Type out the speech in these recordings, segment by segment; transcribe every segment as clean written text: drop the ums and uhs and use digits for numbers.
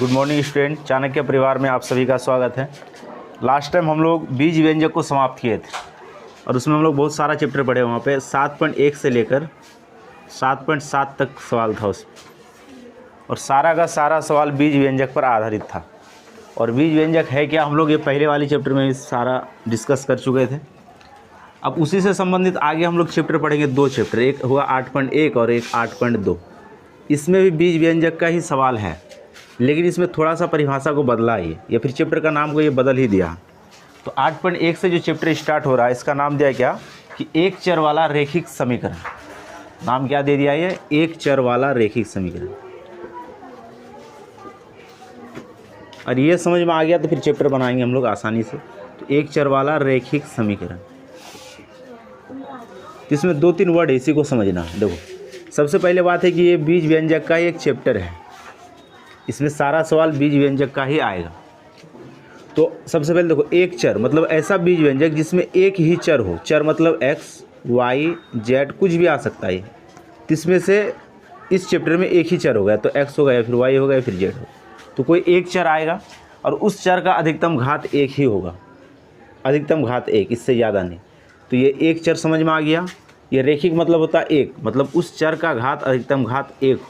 Good morning student, Chanakya परिवार में आप सभी का स्वागत है। लास्ट टाइम हम लोग बीज व्यंजक को समाप्त किए थे और उसमें हम लोग बहुत सारा चैप्टर पढ़े। वहाँ पे 7.1 से लेकर 7.7 तक सवाल था उसमें, और सारा का सारा सवाल बीज व्यंजक पर आधारित था। और बीज व्यंजक है क्या, हम लोग ये पहले वाली चैप्टर में भी सारा डिस्कस कर चुके थे। अब उसी से संबंधित आगे हम लोग चैप्टर पढ़ेंगे, दो चैप्टर, एक हुआ 8.1 और एक 8.2। इसमें भी बीज व्यंजक का ही सवाल है, लेकिन इसमें थोड़ा सा परिभाषा को बदला ही, या फिर चैप्टर का नाम को ये बदल ही दिया। तो 8.1 से जो चैप्टर स्टार्ट हो रहा है, इसका नाम दिया क्या कि एक चर वाला रैखिक समीकरण। नाम क्या दे दिया ये, एक चर वाला रैखिक समीकरण। और ये समझ में आ गया तो फिर चैप्टर बनाएंगे हम लोग आसानी से। तो एक चर वाला रैखिक समीकरण, तो इसमें 2-3 वर्ड है, इसी को समझना है। देखो, सबसे पहले बात है कि ये बीज व्यंजक का एक चैप्टर है, इसमें सारा सवाल बीज व्यंजक का ही आएगा। तो सबसे पहले देखो, एक चर मतलब ऐसा बीज व्यंजक जिसमें एक ही चर हो। चर मतलब x, y, z कुछ भी आ सकता है। तो इसमें से इस चैप्टर में एक ही चर होगा, तो x होगा या फिर y होगा या फिर z होगा। तो कोई एक चर आएगा और उस चर का अधिकतम घात एक ही होगा, अधिकतम घात एक, इससे ज़्यादा नहीं। तो ये एक चर समझ में आ गया। ये रैखिक मतलब होता है एक, मतलब उस चर का घात अधिकतम घात एक हो,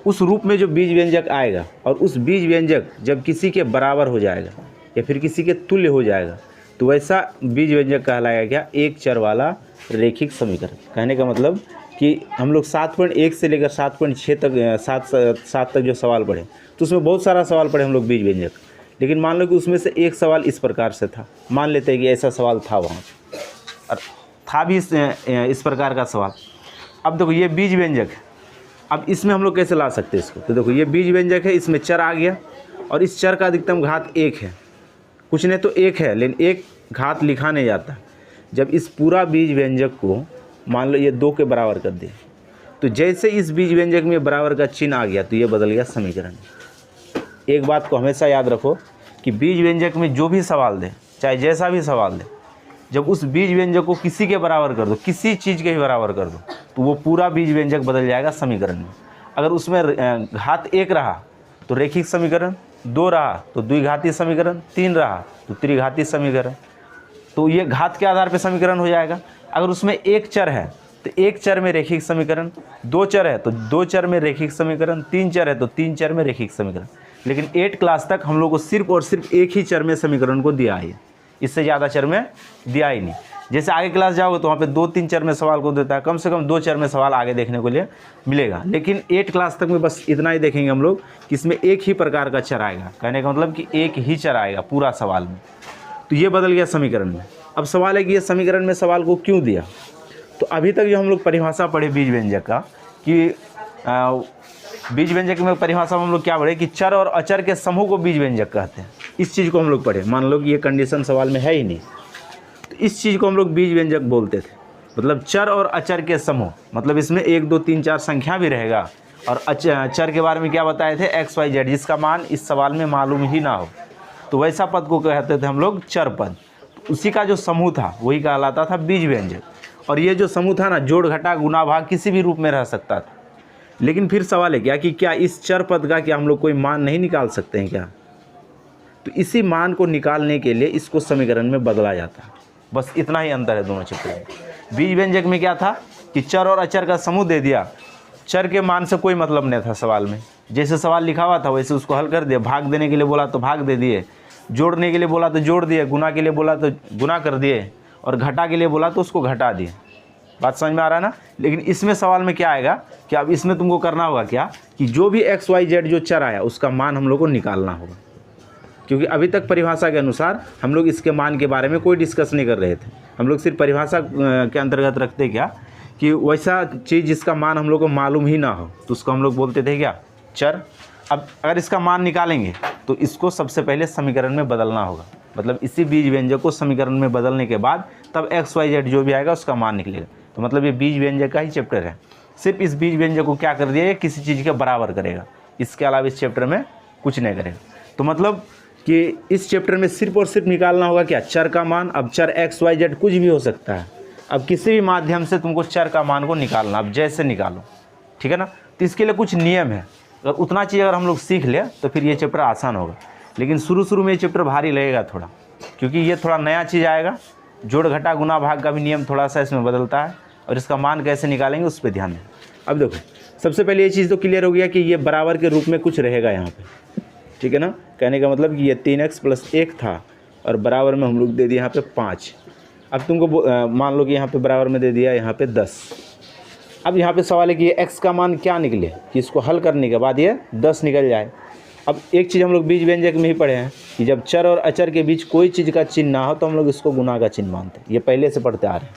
उस रूप में जो बीज व्यंजक आएगा। और उस बीज व्यंजक जब किसी के बराबर हो जाएगा या फिर किसी के तुल्य हो जाएगा, तो वैसा बीज व्यंजक कहलाएगा क्या, एक चर वाला रैखिक समीकरण। कहने का मतलब कि हम लोग 7.1 से लेकर 7.6 तक 7 तक जो सवाल पढ़े, तो उसमें बहुत सारा सवाल पढ़े हम लोग बीज व्यंजक। लेकिन मान लो कि उसमें से एक सवाल इस प्रकार से था, मान लेते हैं कि ऐसा सवाल था वहाँ और था भी इस प्रकार का सवाल। अब देखो, ये बीज व्यंजक है। अब इसमें हम लोग कैसे ला सकते हैं इसको, तो देखो ये बीज व्यंजक है, इसमें चर आ गया और इस चर का अधिकतम घात एक है। कुछ नहीं तो एक है, लेकिन एक घात लिखा नहीं जाता। जब इस पूरा बीज व्यंजक को मान लो ये 2 के बराबर कर दिए, तो जैसे इस बीज व्यंजक में बराबर का चिन्ह आ गया, तो ये बदल गया समीकरण। एक बात को हमेशा याद रखो कि बीज व्यंजक में जो भी सवाल दे, चाहे जैसा भी सवाल दे, जब उस बीज व्यंजक को किसी के बराबर कर दो, किसी चीज़ के भी बराबर कर दो, तो वो पूरा बीज व्यंजक बदल जाएगा समीकरण में। अगर उसमें घात 1 रहा तो रैखिक समीकरण, 2 रहा तो द्विघातीय समीकरण, 3 रहा तो त्रिघातीय समीकरण। तो ये घात के आधार पर समीकरण हो जाएगा। अगर उसमें एक चर है तो एक चर में रैखिक समीकरण, 2 चर है तो 2 चर में रैखिक समीकरण, 3 चर है तो 3 चर में रैखिक समीकरण। लेकिन 8 क्लास तक हम लोग को सिर्फ और सिर्फ एक ही चर में समीकरण को दिया है, इससे ज़्यादा चर में दिया ही नहीं। जैसे आगे क्लास जाओगे तो वहाँ पे 2-3 चर में सवाल को देता है, कम से कम 2 चर में सवाल आगे देखने को लिए मिलेगा। लेकिन 8 क्लास तक में बस इतना ही देखेंगे हम लोग कि इसमें एक ही प्रकार का चर आएगा। कहने का मतलब कि एक ही चर आएगा पूरा सवाल में। तो ये बदल गया समीकरण में। अब सवाल है कि ये समीकरण में सवाल को क्यों दिया। तो अभी तक जो हम लोग परिभाषा पढ़े बीज व्यंजक का, कि बीज व्यंजक में परिभाषा में हम लोग क्या पढ़े कि चर और अचर के समूह को बीज व्यंजक कहते हैं। इस चीज़ को हम लोग पढ़े। मान लो कि ये कंडीशन सवाल में है ही नहीं, तो इस चीज़ को हम लोग बीज व्यंजक बोलते थे। मतलब चर और अचर के समूह, मतलब इसमें 1, 2, 3, 4 संख्या भी रहेगा। और चर के बारे में क्या बताए थे, x, y, z, जिसका मान इस सवाल में मालूम ही ना हो, तो वैसा पद को कहते थे हम लोग चर पद। तो उसी का जो समूह था वही कहलाता था बीज व्यंजक। और ये जो समूह था ना, जोड़ घटा गुना भाग किसी भी रूप में रह सकता था। लेकिन फिर सवाल है क्या कि क्या इस चर पद का क्या हम लोग कोई मान नहीं निकाल सकते हैं क्या। तो इसी मान को निकालने के लिए इसको समीकरण में बदला जाता है। बस इतना ही अंतर है दोनों चैप्टर में। बीज व्यंजक में क्या था कि चर और अचर का समूह दे दिया, चर के मान से कोई मतलब नहीं था सवाल में। जैसे सवाल लिखा हुआ था वैसे उसको हल कर दिया। भाग देने के लिए बोला तो भाग दे दिए, जोड़ने के लिए बोला तो जोड़ दिए, गुना के लिए बोला तो गुना कर दिए, और घटा के लिए बोला तो उसको घटा दिए। बात समझ में आ रहा है ना। लेकिन इसमें सवाल में क्या आएगा कि अब इसमें तुमको करना होगा क्या कि जो भी x, y, z जो चर आया उसका मान हम लोग को निकालना होगा। क्योंकि अभी तक परिभाषा के अनुसार हम लोग इसके मान के बारे में कोई डिस्कस नहीं कर रहे थे। हम लोग सिर्फ परिभाषा के अंतर्गत रखते क्या कि वैसा चीज़ जिसका मान हम लोग को मालूम ही ना हो, तो उसको हम लोग बोलते थे क्या, चर। अब अगर इसका मान निकालेंगे तो इसको सबसे पहले समीकरण में बदलना होगा। मतलब इसी बीज व्यंजक को समीकरण में बदलने के बाद तब x, y, z जो भी आएगा उसका मान निकलेगा। तो मतलब ये बीज व्यंजक का ही चैप्टर है। सिर्फ इस बीज व्यंजक को क्या कर दिया, ये किसी चीज़ के बराबर करेगा, इसके अलावा इस चैप्टर में कुछ नहीं करेगा। तो मतलब कि इस चैप्टर में सिर्फ और सिर्फ निकालना होगा क्या, चर का मान। अब चर x, y, z कुछ भी हो सकता है। अब किसी भी माध्यम से तुमको चर का मान को निकालना, अब जैसे निकालो, ठीक है ना। तो इसके लिए कुछ नियम है। अगर उतना चीज़ अगर हम लोग सीख ले तो फिर ये चैप्टर आसान होगा। लेकिन शुरू में ये चैप्टर भारी लगेगा थोड़ा, क्योंकि ये थोड़ा नया चीज़ आएगा। जोड़ घटा गुना भाग का भी नियम थोड़ा सा इसमें बदलता है, और इसका मान कैसे निकालेंगे उस पर ध्यान दें। अब देखो, सबसे पहले ये चीज़ तो क्लियर हो गया कि ये बराबर के रूप में कुछ रहेगा यहाँ पे, ठीक है ना। कहने का मतलब कि ये 3x + 1 था और बराबर में हम लोग दे दिए यहाँ पे 5। अब तुमको मान लो कि यहाँ पे बराबर में दे दिया यहाँ पे 10। अब यहाँ पे सवाल है कि ये x का मान क्या निकले, कि इसको हल करने के बाद ये 10 निकल जाए। अब एक चीज़ हम लोग बीज व्यंजक में ही पढ़े हैं कि जब चर और अचर के बीच कोई चीज़ का चिन्ह ना हो तो हम लोग इसको गुना का चिन्ह मानते हैं। ये पहले से पढ़ते आ रहे हैं।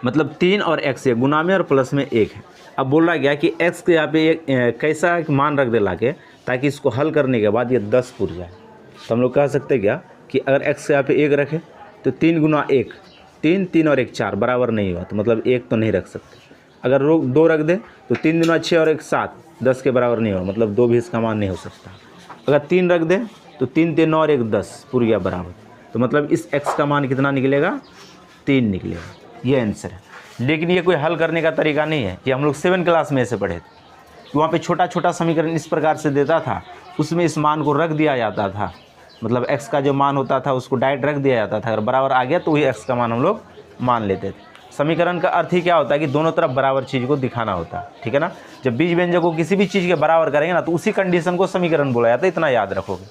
मतलब 3 और x ये गुना में और प्लस में 1 है। अब बोल रहा गया कि x के यहाँ पे एक कैसा मान रख दे ला के, ताकि इसको हल करने के बाद ये 10 पूर जाए। तो हम लोग कह सकते हैं क्या कि अगर x के यहाँ पे 1 रखे तो 3 × 1 3, 3 और 1 4 बराबर नहीं हुआ, तो मतलब 1 तो नहीं रख सकते। अगर 2 रख दे तो 3 × 6 और 1 7 10 के बराबर नहीं हुआ, मतलब 2 भी इसका मान नहीं हो सकता। अगर 3 रख दे तो 3, 3 और 1 10 पूर गया बराबर, तो मतलब इस x का मान कितना निकलेगा, 3 निकलेगा। ये आंसर है। लेकिन ये कोई हल करने का तरीका नहीं है कि हम लोग 7 क्लास में ऐसे पढ़े थे कि वहाँ पे छोटा छोटा समीकरण इस प्रकार से देता था, उसमें इस मान को रख दिया जाता था। मतलब x का जो मान होता था उसको डायरेक्ट रख दिया जाता था, अगर बराबर आ गया तो वही x का मान हम लोग मान लेते थे। समीकरण का अर्थ ही क्या होता है कि दोनों तरफ बराबर चीज़ को दिखाना होता है, ठीक है ना। जब बीज व्यंजक को किसी भी चीज़ के बराबर करेंगे ना तो उसी कंडीशन को समीकरण बोला जाता है, इतना याद रखोगे।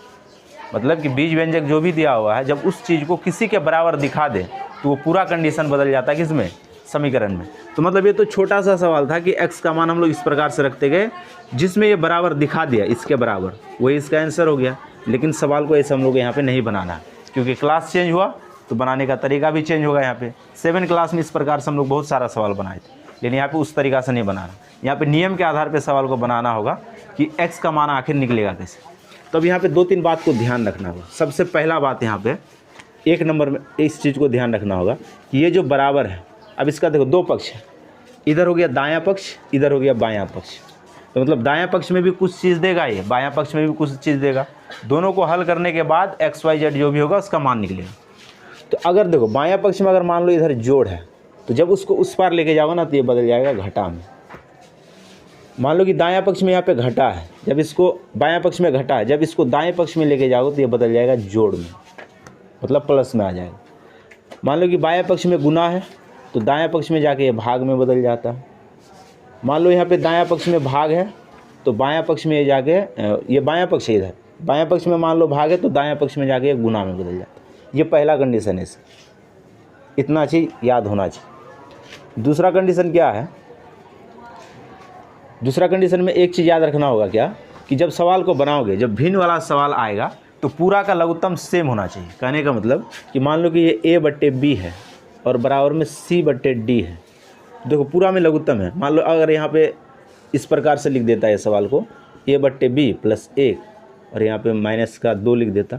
मतलब कि बीज व्यंजक जो भी दिया हुआ है, जब उस चीज़ को किसी के बराबर दिखा दे तो वो पूरा कंडीशन बदल जाता है किसमें, समीकरण में। तो मतलब ये तो छोटा सा सवाल था कि x का मान हम लोग इस प्रकार से रखते गए जिसमें ये बराबर दिखा दिया इसके बराबर, वही इसका आंसर हो गया। लेकिन सवाल को ऐसे हम लोग यहाँ पे नहीं बनाना है, क्योंकि क्लास चेंज हुआ तो बनाने का तरीका भी चेंज होगा। यहाँ पे 7 क्लास में इस प्रकार से हम लोग बहुत सारा सवाल बनाए थे, लेकिन यहाँ पे उस तरीका से नहीं बनाना। यहाँ पे नियम के आधार पर सवाल को बनाना होगा कि x का मान आखिर निकलेगा कैसे। तो अब यहाँ पे 2-3 बात को ध्यान रखना होगा। सबसे पहला बात यहाँ पे 1 नंबर में इस चीज़ को ध्यान रखना होगा कि ये जो बराबर है, अब इसका देखो 2 पक्ष है, इधर हो गया दायां पक्ष, इधर हो गया बायां पक्ष। तो मतलब दायां पक्ष में भी कुछ चीज़ देगा ये, बायां पक्ष में भी कुछ चीज़ देगा। दोनों को हल करने के बाद x y z जो भी होगा उसका मान निकलेगा। तो अगर देखो बायां पक्ष में अगर मान लो इधर जोड़ है, तो जब उसको उस पार लेके जाओगे ना तो ये बदल जाएगा घटा में। मान लो कि दायां पक्ष में यहाँ पे घटा है, जब इसको बायां पक्ष में घटा है, जब इसको दाएं पक्ष में लेके जाओगे तो ये बदल जाएगा जोड़ में, मतलब प्लस में आ जाएगा। मान लो कि बायां पक्ष में गुना है तो दायां पक्ष में जाके ये भाग में बदल जाता है। मान लो यहाँ पे दायां पक्ष में भाग है तो बायां पक्ष में जाके ये बायां पक्ष है, इधर बायां पक्ष में मान लो भाग है तो दायां पक्ष में जाके ये गुना में बदल जाता है। ये पहला कंडीशन है, इसे इतना चीज़ याद होना चाहिए। दूसरा कंडीशन क्या है, दूसरा कंडीशन में एक चीज़ याद रखना होगा क्या, कि जब सवाल को बनाओगे, जब भिन्न वाला सवाल आएगा तो पूरा का लघुत्तम सेम होना चाहिए। कहने का मतलब कि मान लो कि ये a/b है और बराबर में c/d है। देखो पूरा में लघुत्तम है। मान लो अगर यहाँ पे इस प्रकार से लिख देता है सवाल को a/b + 1 और यहाँ पे -2 लिख देता,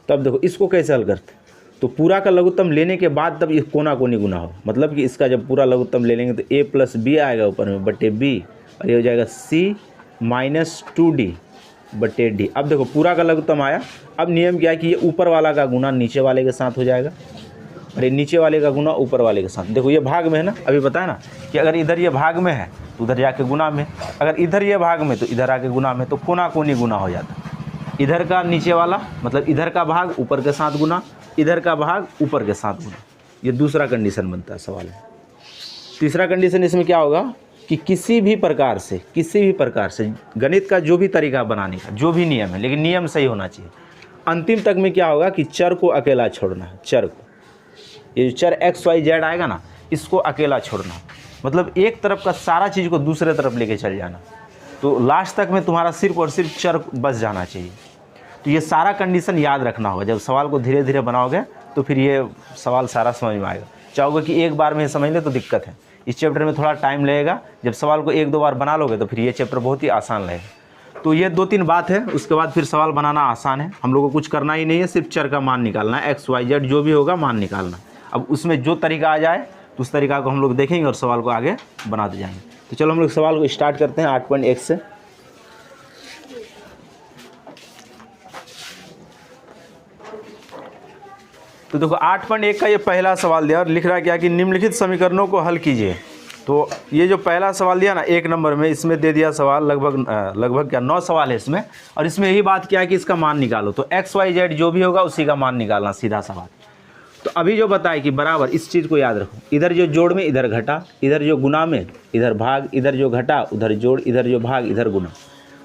तो अब देखो इसको कैसे हल करते, तो पूरा का लघुत्तम लेने के बाद तब ये कोना कोनी गुना हो। मतलब कि इसका जब पूरा लघुत्तम ले लेंगे तो a + b आएगा ऊपर में /b और ये हो जाएगा c - 2d/d। अब देखो पूरा का लघुत्तम आया। अब नियम क्या है कि ये ऊपर वाला का गुना नीचे वाले के साथ हो जाएगा और ये नीचे वाले का गुना ऊपर वाले के साथ। देखो ये भाग में है ना, अभी बताया ना कि अगर इधर ये भाग में है तो उधर जाके गुना में, अगर इधर ये भाग में तो इधर आके गुना में, तो कोना कोनी गुना हो जाता है। इधर का नीचे वाला मतलब इधर का भाग ऊपर के साथ गुना, इधर का भाग ऊपर के साथ गुना। ये दूसरा कंडीशन बनता है सवाल में। तीसरा कंडीशन इसमें क्या होगा कि किसी भी प्रकार से गणित का जो भी तरीका बनाने का, जो भी नियम है, लेकिन नियम सही होना चाहिए। अंतिम तक में क्या होगा कि चर को अकेला छोड़ना है। चर को, ये जो चर x y z आएगा ना, इसको अकेला छोड़ना, मतलब एक तरफ का सारा चीज़ को दूसरे तरफ लेके चल जाना। तो लास्ट तक में तुम्हारा सिर्फ और सिर्फ चर बच जाना चाहिए। तो ये सारा कंडीशन याद रखना होगा। जब सवाल को धीरे धीरे बनाओगे तो फिर ये सवाल सारा समझ में आएगा। चाहोगे कि एक बार में समझ ले तो दिक्कत है। इस चैप्टर में थोड़ा टाइम लगेगा। जब सवाल को 1-2 बार बना लोगे तो फिर ये चैप्टर बहुत ही आसान लगेगा। तो ये 2-3 बात है, उसके बाद फिर सवाल बनाना आसान है। हम लोग को कुछ करना ही नहीं है, सिर्फ चर का मान निकालना है, x y z जो भी होगा मान निकालना। अब उसमें जो तरीका आ जाए तो उस तरीका को हम लोग देखेंगे और सवाल को आगे बनाते जाएंगे। तो चलो हम लोग सवाल को स्टार्ट करते हैं 8.1 से। तो देखो 8.1 का ये पहला सवाल दिया और लिख रहा है क्या कि निम्नलिखित समीकरणों को हल कीजिए। तो ये जो पहला सवाल दिया ना 1 नंबर में, इसमें दे दिया सवाल लगभग क्या 9 सवाल है इसमें, और इसमें यही बात क्या है कि इसका मान निकालो। तो XYZ जो भी होगा उसी का मान निकालना, सीधा सवाल। तो अभी जो बताए कि बराबर, इस चीज़ को याद रखो, इधर जो जोड़ में इधर घटा, इधर जो गुना में इधर भाग, इधर जो घटा उधर जोड़, इधर जो भाग इधर गुना।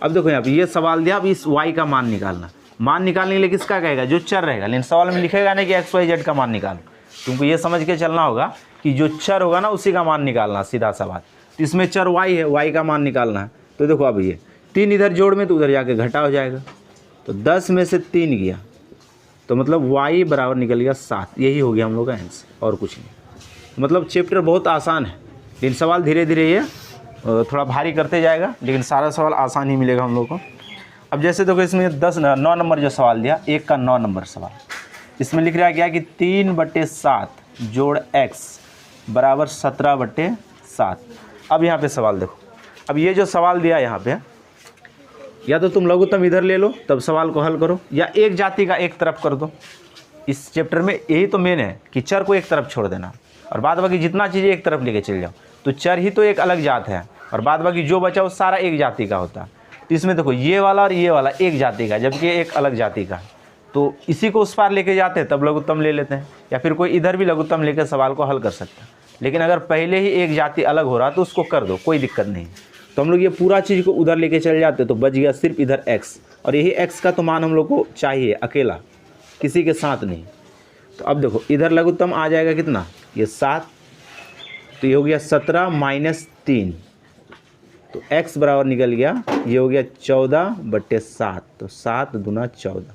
अब देखो यहाँ पे ये सवाल दिया, अब इस Y का मान निकालना। मान निकालने के लिए किसका कहेगा, जो चर रहेगा, लेकिन सवाल में लिखेगा नहीं कि XYZ का मान निकालो। तुमको ये समझ के चलना होगा कि जो चर होगा ना उसी का मान निकालना, सीधा सवाल। तो इसमें चर Y है, Y का मान निकालना है। तो देखो अब ये 3 इधर जोड़ में तो उधर जाके घटा हो जाएगा, तो 10 में से 3 गया, तो मतलब Y बराबर निकल गया 7। यही हो गया हम लोग का आंसर, और कुछ नहीं। मतलब चैप्टर बहुत आसान है, लेकिन सवाल धीरे धीरे ये थोड़ा भारी करते जाएगा, लेकिन सारा सवाल आसान ही मिलेगा हम लोग को। अब जैसे देखो इसमें 9 नंबर जो सवाल दिया, 1 का 9 नंबर सवाल, इसमें लिख रहा क्या कि 3/7 जोड़ x बराबर 17/7। अब यहाँ पे सवाल देखो, अब ये जो सवाल दिया यहाँ पे, या तो तुम लघुत्तम इधर ले लो तब सवाल को हल करो, या एक जाति का एक तरफ कर दो। इस चैप्टर में यही तो मेन है कि चर को एक तरफ छोड़ देना, और बाद बाकी जितना चीज़ें एक तरफ लेके चल जाओ। तो चर ही तो एक अलग जात है, और बाद बाकी जो बचा वो सारा एक जाति का होता है। तो इसमें देखो ये वाला और ये वाला एक जाति का, जबकि एक अलग जाति का। तो इसी को उस पार लेके जाते हैं तब लघुत्तम ले लेते हैं, या फिर कोई इधर भी लघुत्तम लेकर सवाल को हल कर सकता है। लेकिन अगर पहले ही एक जाति अलग हो रहा तो उसको कर दो, कोई दिक्कत नहीं। तो हम लोग ये पूरा चीज़ को उधर लेके चले जाते तो बच गया सिर्फ इधर x, और यही x का तो मान हम लोग को चाहिए अकेला, किसी के साथ नहीं। तो अब देखो इधर लघुत्तम आ जाएगा कितना, ये 7, तो ये हो गया 17 - 3, तो x बराबर निकल गया, ये हो गया 14/7, तो 7 दूना 14,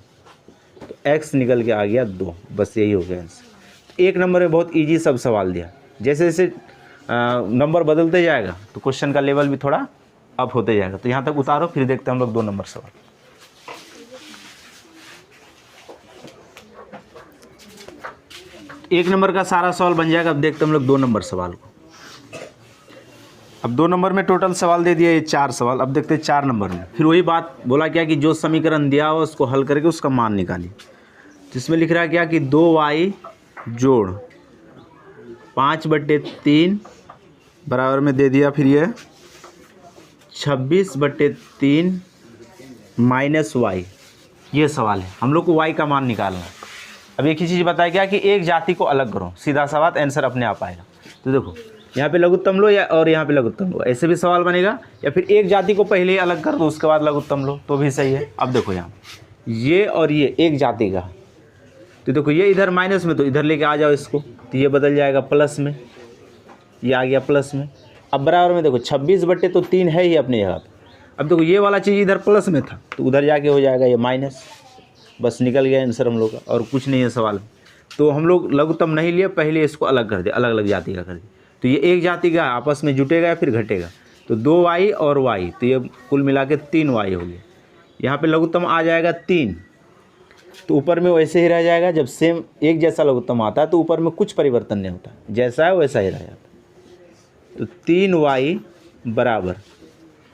तो x निकल के आ गया 2। बस यही हो गया आंसर। 1 नंबर में बहुत इजी सब सवाल दिया। जैसे जैसे नंबर बदलते जाएगा तो क्वेश्चन का लेवल भी थोड़ा अप होते जाएगा। तो यहाँ तक उतारो, फिर देखते हैं हम लोग 2 नंबर सवाल। एक नंबर का सारा सवाल बन जाएगा। अब देखते हैं हम लोग 2 नंबर सवाल को। अब 2 नंबर में टोटल सवाल दे दिया ये 4 सवाल। अब देखते हैं 4 नंबर में, फिर वही बात बोला क्या कि जो समीकरण दिया हो उसको हल करके उसका मान निकालिए। तो इसमें लिख रहा है क्या कि 2y जोड़ 5/3 बराबर में दे दिया, फिर ये 26/3 माइनस y, ये सवाल है। हम लोग को y का मान निकालना है। अब एक ही चीज़ बताया क्या कि एक जाति को अलग करो, सीधा सवाल आंसर अपने आप आएगा। तो देखो यहाँ पे लघुत्तम लो या और यहाँ पे लघुत्तम लो, ऐसे भी सवाल बनेगा, या फिर एक जाति को पहले ही अलग कर दो उसके बाद लघुत्तम लो तो भी सही है। अब देखो यहाँ ये और ये एक जाति का, तो देखो ये इधर माइनस में, तो इधर लेके आ जाओ इसको, तो ये बदल जाएगा प्लस में, ये आ गया प्लस में। अब बराबर में देखो 26/3 है ही अपने जगह पे। अब देखो ये वाला चीज़ इधर प्लस में था तो उधर जाके हो जाएगा ये माइनस। बस निकल गया आंसर हम लोग का, और कुछ नहीं है सवाल। तो हम लोग लघुत्तम नहीं लिए, पहले इसको अलग कर दे, अलग अलग जाति का कर दे। तो ये एक जाति का आपस में जुटेगा या फिर घटेगा, तो 2y और y, तो ये कुल मिला के 3y हो गया। यहाँ पे लघुत्तम आ जाएगा 3, तो ऊपर में वैसे ही रह जाएगा। जब सेम एक जैसा लघुत्तम आता है तो ऊपर में कुछ परिवर्तन नहीं होता, जैसा है वैसा ही रह जाता। तो 3y बराबर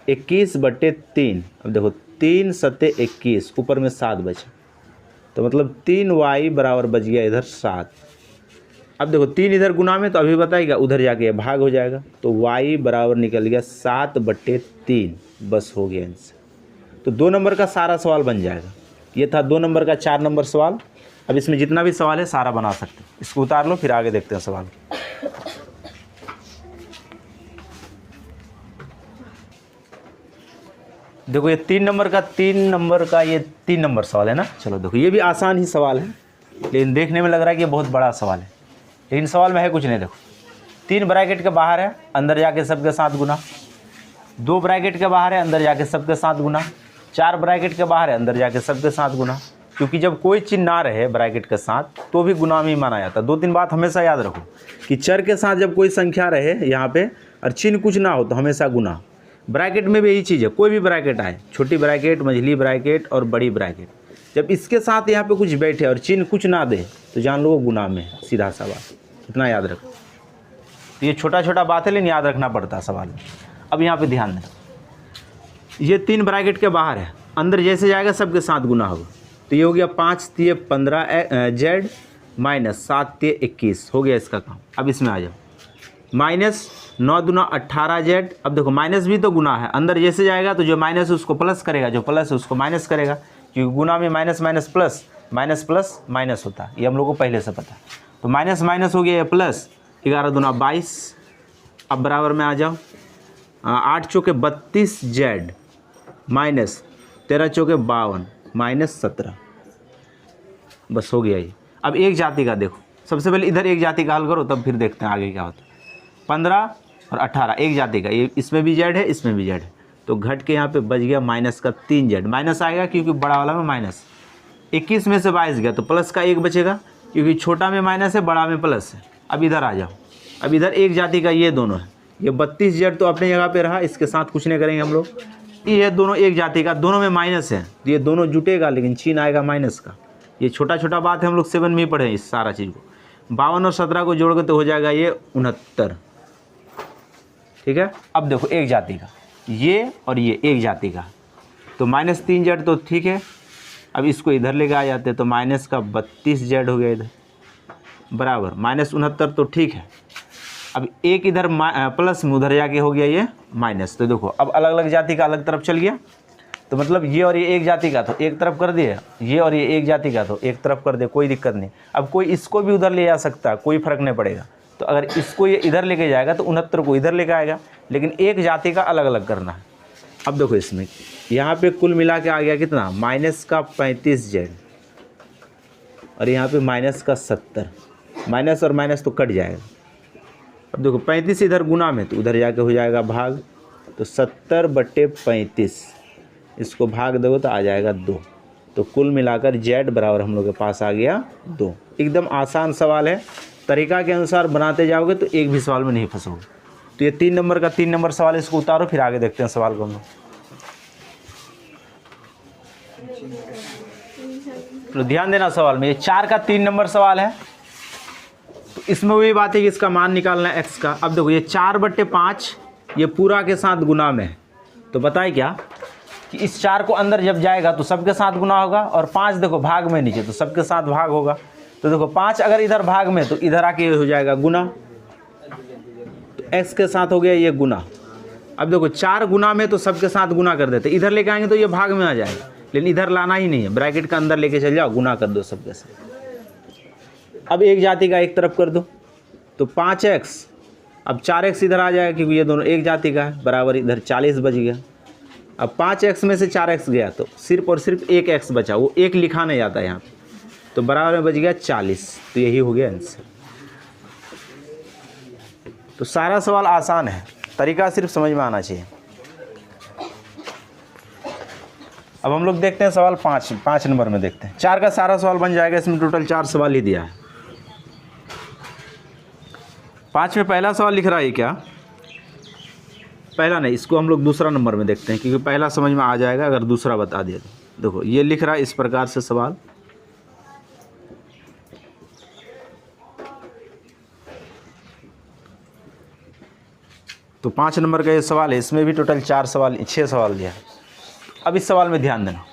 21/3। अब देखो 3 × 21, ऊपर में 7 बचा, तो मतलब 3y बराबर बच गया इधर 7। अब देखो 3 इधर गुना में, तो अभी बताएगा उधर जाके भाग हो जाएगा, तो y बराबर निकल गया 7/3। बस हो गया आंसर। तो 2 नंबर का सारा सवाल बन जाएगा। ये था 2 नंबर का 4 नंबर सवाल। अब इसमें जितना भी सवाल है सारा बना सकते हैं। इसको उतार लो, फिर आगे देखते हैं सवाल। देखो ये 3 नंबर का ये 3 नंबर सवाल है ना। चलो देखो ये भी आसान ही सवाल है, लेकिन देखने में लग रहा है कि ये बहुत बड़ा सवाल है, लेकिन सवाल में है कुछ नहीं। देखो 3 ब्रैकेट के बाहर है, अंदर जाके सबके साथ गुना। 2 ब्रैकेट के बाहर है, अंदर जाके सबके साथ गुना। 4 ब्रैकेट के बाहर है, अंदर जाके सबके साथ गुना। क्योंकि जब कोई चिन्ह ना रहे ब्रैकेट के साथ तो भी गुना में ही माना जाता है। 2-3 बात हमेशा याद रखो कि चर के साथ जब कोई संख्या रहे यहाँ पे और चिन्ह कुछ ना हो तो हमेशा गुना। ब्रैकेट में भी यही चीज़ है, कोई भी ब्रैकेट आए, छोटी ब्रैकेट, मझली ब्रैकेट और बड़ी ब्रैकेट, जब इसके साथ यहाँ पे कुछ बैठे और चिन्ह कुछ ना दे तो जान लो वो गुना में है, सीधा सवाल। इतना याद रखो। तो ये छोटा छोटा बात है, लेकिन याद रखना पड़ता है सवाल में। अब यहाँ पे ध्यान देना, ये 3 ब्रैकेट के बाहर है, अंदर जैसे जाएगा सबके साथ गुना होगा। तो ये हो गया 5 × 15 z माइनस 7 × 21 हो गया इसका काम। अब इसमें आ जाओ, -9 दूना 18Z। अब देखो माइनस भी तो गुना है, अंदर जैसे जाएगा तो जो माइनस है उसको प्लस करेगा, जो प्लस है उसको माइनस करेगा, क्योंकि गुना में minus minus plus, minus plus minus होता है, ये हम लोग को पहले से पता है। तो माइनस माइनस हो गया ये प्लस, 11 दूना 22। अब बराबर में आ जाओ, 8 चौके 32Z माइनस 13 चौके 52 माइनस 17। बस हो गया ये। अब एक जाति का देखो, सबसे पहले इधर एक जाति का हल करो, तब फिर देखते हैं आगे क्या होता है। 15 और 18 एक जाति का, ये इसमें भी जेड है, इसमें भी जेड है, तो घट के यहाँ पे बच गया माइनस का 3Z। माइनस आएगा क्योंकि बड़ा वाला में माइनस। 21 में से 22 गया तो प्लस का 1 बचेगा, क्योंकि छोटा में माइनस है, बड़ा में प्लस है। अब इधर आ जाओ, अब इधर एक जाति का ये दोनों है, ये 32Z तो अपने जगह पे रहा, इसके साथ कुछ नहीं करेंगे हम लोग। ये दोनों एक जाति का, दोनों में माइनस है, ये दोनों जुटेगा, लेकिन चिन्ह आएगा माइनस का। ये छोटा छोटा बात है, हम लोग 7 में ही पढ़े इस सारा चीज़ को। 52 और 17 को जोड़ के तो हो जाएगा ये 69। ठीक है। अब देखो एक जाति का, ये और ये एक जाति का, तो -3Z तो ठीक है। अब इसको इधर लेके आ जाते तो माइनस का 32Z हो गया इधर, बराबर -69 तो ठीक है। अब एक इधर प्लस में उधर जाके हो गया ये माइनस। तो देखो अब अलग अलग जाति का अलग तरफ चल गया, तो मतलब ये और ये एक जाति का तो एक तरफ कर दिए, ये और ये एक जाति का तो एक तरफ कर दे, कोई दिक्कत नहीं। अब कोई इसको भी उधर ले जा सकता है, कोई फ़र्क नहीं पड़ेगा। तो अगर इसको ये इधर लेके जाएगा तो 69 को इधर लेके आएगा, लेकिन एक जाति का अलग अलग करना है। अब देखो इसमें यहाँ पे कुल मिला के आ गया कितना, माइनस का 35Z और यहाँ पे माइनस का 70। माइनस और माइनस तो कट जाएगा। अब देखो 35 इधर गुना में, तो उधर जाके हो जाएगा भाग, तो 70/35 इसको भाग दो तो आ जाएगा 2। तो कुल मिलाकर Z बराबर हम लोग के पास आ गया 2। एकदम आसान सवाल है, तरीका के अनुसार बनाते जाओगे तो एक भी सवाल में नहीं फंसोगे। तो ये 3 नंबर का 3 नंबर सवाल, इसको उतारो, फिर आगे देखते हैं सवाल को हम लोग। तो ध्यान देना सवाल में, ये 4 का 3 नंबर सवाल है। तो इसमें वही बात है कि इसका मान निकालना है x का। अब देखो ये 4/5 ये पूरा के साथ गुना में है, तो बताए क्या कि इस 4 को अंदर जब जाएगा तो सबके साथ गुना होगा, और 5 देखो भाग में नीचे तो सबके साथ भाग होगा। तो देखो 5 अगर इधर भाग में तो इधर आके हो जाएगा गुना, तो x के साथ हो गया ये गुना। अब देखो 4 गुना में तो सबके साथ गुना कर देते, इधर लेके आएंगे तो ये भाग में आ जाएगा, लेकिन इधर लाना ही नहीं है, ब्रैकेट का अंदर लेके चल जाओ, गुना कर दो सबके साथ। अब एक जाति का एक तरफ कर दो, तो 5x, अब 4x इधर आ जाएगा क्योंकि ये दोनों एक जाति का है, बराबर इधर 40 बच गया। अब 5x में से 4x गया तो सिर्फ और सिर्फ एक x बचा, वो एक लिखा नहीं जाता यहाँ पे, तो बराबर में बच गया 40। तो यही हो गया आंसर। तो सारा सवाल आसान है, तरीका सिर्फ समझ में आना चाहिए। अब हम लोग देखते हैं सवाल 5 नंबर में देखते हैं। 4 का सारा सवाल बन जाएगा, इसमें टोटल 4 सवाल ही दिया है। 5 में पहला सवाल लिख रहा है क्या, पहला नहीं, इसको हम लोग दूसरा नंबर में देखते हैं, क्योंकि पहला समझ में आ जाएगा अगर दूसरा बता दिया तो। देखो ये लिख रहा है इस प्रकार से सवाल, तो 5 नंबर का ये सवाल है, इसमें भी टोटल 6 सवाल दिया है। अब इस सवाल में ध्यान देना।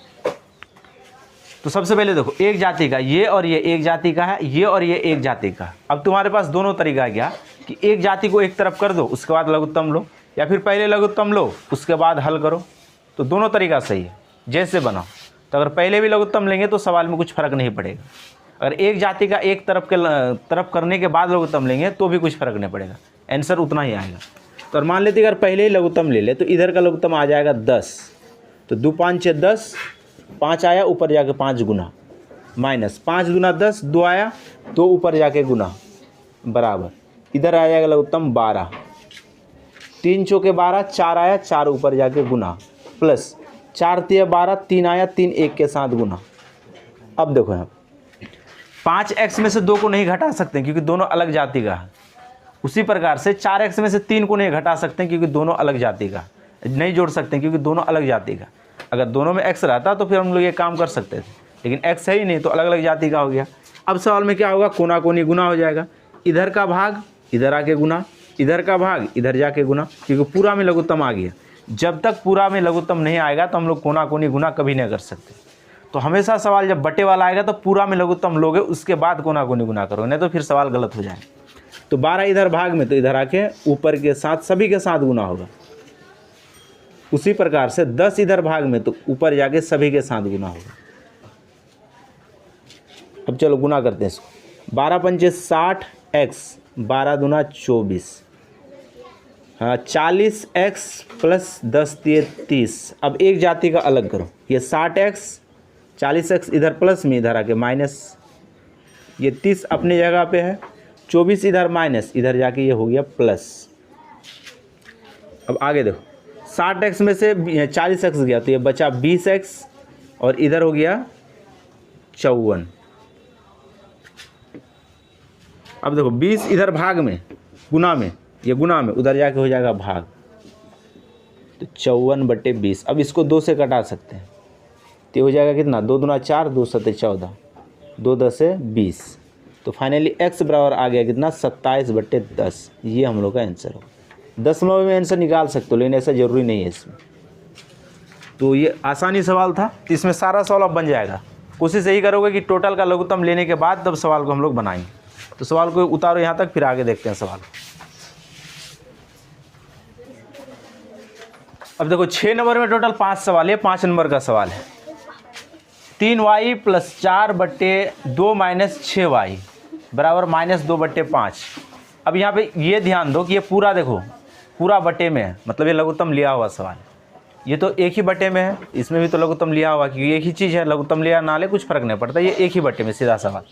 तो सबसे पहले देखो एक जाति का, ये और ये एक जाति का है, ये और ये एक जाति का। अब तुम्हारे पास दोनों तरीका है क्या कि एक जाति को एक तरफ कर दो, उसके बाद लघुत्तम लो, या फिर पहले लघुत्तम लो उसके बाद हल करो। तो दोनों तरीका सही है, जैसे बनाओ। तो अगर पहले भी लघुत्तम लेंगे तो सवाल में कुछ फ़र्क नहीं पड़ेगा। अगर एक जाति का एक तरफ करने के बाद लघुत्तम लेंगे तो भी कुछ फ़र्क नहीं पड़ेगा, आंसर उतना ही आएगा। तो मान लेते अगर पहले ही लघुत्तम ले ले तो इधर का लघुत्तम आ जाएगा 10, तो 2 5 6 10, 5 आया ऊपर जाके 5 गुना, माइनस 5 दूना 10, 2 आया 2 ऊपर जाके गुना, बराबर इधर आ जाएगा लघुत्तम 12, 3 चौके 12, 4 आया 4 ऊपर जाके गुना, प्लस 4 तिया 12, 3 आया 3 एक के साथ गुना। अब देखो यहाँ 5x में से 2 को नहीं घटा सकते क्योंकि दोनों अलग जाति का है। उसी प्रकार से 4x में से 3 को नहीं घटा सकते क्योंकि दोनों अलग जाति का, नहीं जोड़ सकते क्योंकि दोनों अलग जाति का। अगर दोनों में x रहता तो फिर हम लोग ये काम कर सकते थे, लेकिन x है ही नहीं तो अलग अलग जाति का हो गया। अब सवाल में क्या होगा, कोना कोनी गुना हो जाएगा, इधर का भाग इधर आके गुना, इधर का भाग इधर जाके गुना, क्योंकि पूरा में लघुत्तम आ गया। जब तक पूरा में लघुत्तम नहीं आएगा तो हम लोग कोना कोनी गुना कभी नहीं कर सकते। तो हमेशा सवाल जब बटे वाला आएगा तो पूरा में लघुत्तम लोगे, उसके बाद कोना कोनी गुना करोगे, नहीं तो फिर सवाल गलत हो जाएगा। तो 12 इधर भाग में, तो इधर आके ऊपर के साथ सभी के साथ गुना होगा। उसी प्रकार से 10 इधर भाग में, तो ऊपर जाके सभी के साथ गुना होगा। अब चलो गुना करते हैं इसको। 12 पंचे 60 x, 12 दूना 24, हाँ 40x प्लस 10 दिए 30। अब एक जाति का अलग करो, ये 60x, 40x इधर प्लस में, इधर आके माइनस, ये 30 अपनी जगह पे है, 24 इधर माइनस, इधर जाके ये हो गया प्लस। अब आगे देखो, 60x में से 40x गया तो ये बचा 20x और इधर हो गया 54। अब देखो 20 इधर भाग में, गुना में, ये गुना में, उधर जाके हो जाएगा भाग, तो 54/20। अब इसको 2 से कटा सकते हैं, तो हो जाएगा कितना, 2 दूना 4, 2 सत्ते 14, 2 10 से 20। तो फाइनली x बराबर आ गया कितना, 27/10। ये हम लोग का आंसर हो। दशमलव में आंसर निकाल सकते हो, लेकिन ऐसा ज़रूरी नहीं है इसमें। तो ये आसानी सवाल था, इसमें सारा सवाल अब बन जाएगा। कोशिश यही करोगे कि टोटल का लघुत्तम लेने के बाद तब सवाल को हम लोग बनाएंगे। तो सवाल को उतारो यहाँ तक, फिर आगे देखते हैं सवाल। अब देखो 6 नंबर में टोटल 5 सवाल है, 5 नंबर का सवाल है। 3y + 4/2 - 6y बराबर -2/5। अब यहाँ पे ये ध्यान दो कि ये पूरा देखो, पूरा बटे में है, मतलब ये लघुत्तम लिया हुआ सवाल। ये तो एक ही बटे में है, इसमें भी तो लघुत्तम लिया हुआ, क्योंकि एक ही चीज़ है, लघुत्तम लिया ना ले कुछ फर्क नहीं पड़ता, ये एक ही बटे में सीधा सवाल।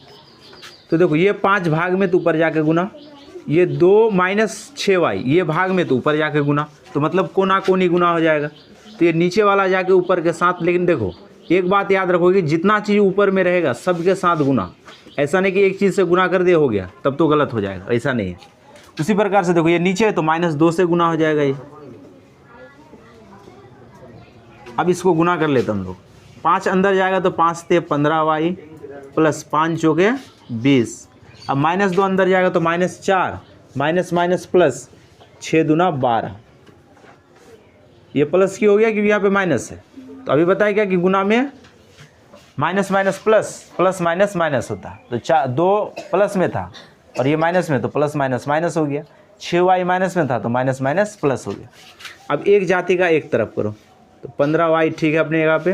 तो देखो ये 5 भाग में, तो ऊपर जाके गुना, ये 2 - 6y ये भाग में, तो ऊपर जाके गुना, तो मतलब कोना कोनी गुना हो जाएगा। तो ये नीचे वाला जाके ऊपर के साथ। लेकिन देखो एक बात याद रखोगे, जितना चीज़ ऊपर में रहेगा सबके साथ गुना। ऐसा नहीं कि एक चीज़ से गुना कर दिया हो गया, तब तो गलत हो जाएगा, ऐसा नहीं है। उसी प्रकार से देखो ये नीचे है तो -2 से गुना हो जाएगा ये। अब इसको गुना कर लेते हम लोग। 5 अंदर जाएगा तो 5 से 15y प्लस 5 चौके 20। अब -2 अंदर जाएगा तो -4, माइनस माइनस प्लस, 6 दूना 12। ये प्लस की हो गया क्योंकि यहाँ पे माइनस है। तो अभी बताया क्या कि गुना में minus minus plus, plus minus minus होता है। तो 2 प्लस में था और ये माइनस में, तो प्लस माइनस माइनस हो गया। 6y माइनस में था तो माइनस माइनस प्लस हो गया। अब एक जाति का एक तरफ करो, तो 15y ठीक है अपनी जगह पे।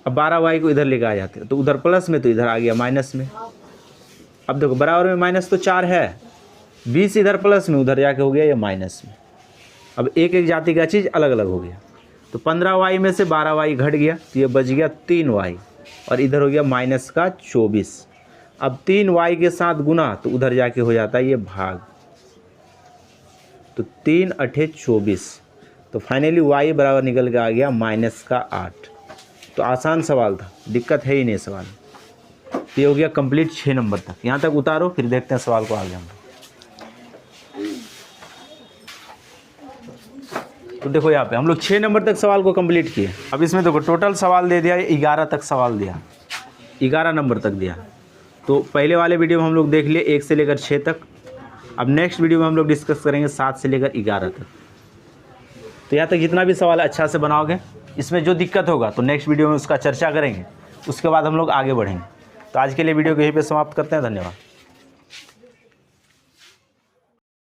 अब 12y को इधर लेकर आ जाते हैं, तो उधर प्लस में तो इधर आ गया माइनस में। अब देखो बराबर में माइनस तो 4 है, 20 इधर प्लस में, उधर जाके हो गया ये माइनस में। अब एक एक जाति का चीज़ अलग अलग हो गया। तो 15y में से 12y घट गया, तो ये बच गया 3y और इधर हो गया माइनस का 24। अब 3y के साथ गुना, तो उधर जाके हो जाता है ये भाग, तो 3 8 24। तो फाइनली y बराबर निकल के आ गया माइनस का 8। तो आसान सवाल था, दिक्कत है ही नहीं सवाल। ये हो गया कंप्लीट 6 नंबर तक। यहाँ तक उतारो, फिर देखते हैं सवाल को आगे हम। तो देखो यहाँ पे हम लोग 6 नंबर तक सवाल को कंप्लीट किए। अब इसमें देखो टोटल सवाल दे दिया 11 तक सवाल दिया, 11 नंबर तक दिया। तो पहले वाले वीडियो में हम लोग देख लिए 1 से लेकर 6 तक। अब नेक्स्ट वीडियो में हम लोग डिस्कस करेंगे 7 से लेकर 11 तक। तो यहाँ तक जितना भी सवाल अच्छा से बनाओगे, इसमें जो दिक्कत होगा तो नेक्स्ट वीडियो में उसका चर्चा करेंगे, उसके बाद हम लोग आगे बढ़ेंगे। तो आज के लिए वीडियो को यहीं पे समाप्त करते हैं। धन्यवाद।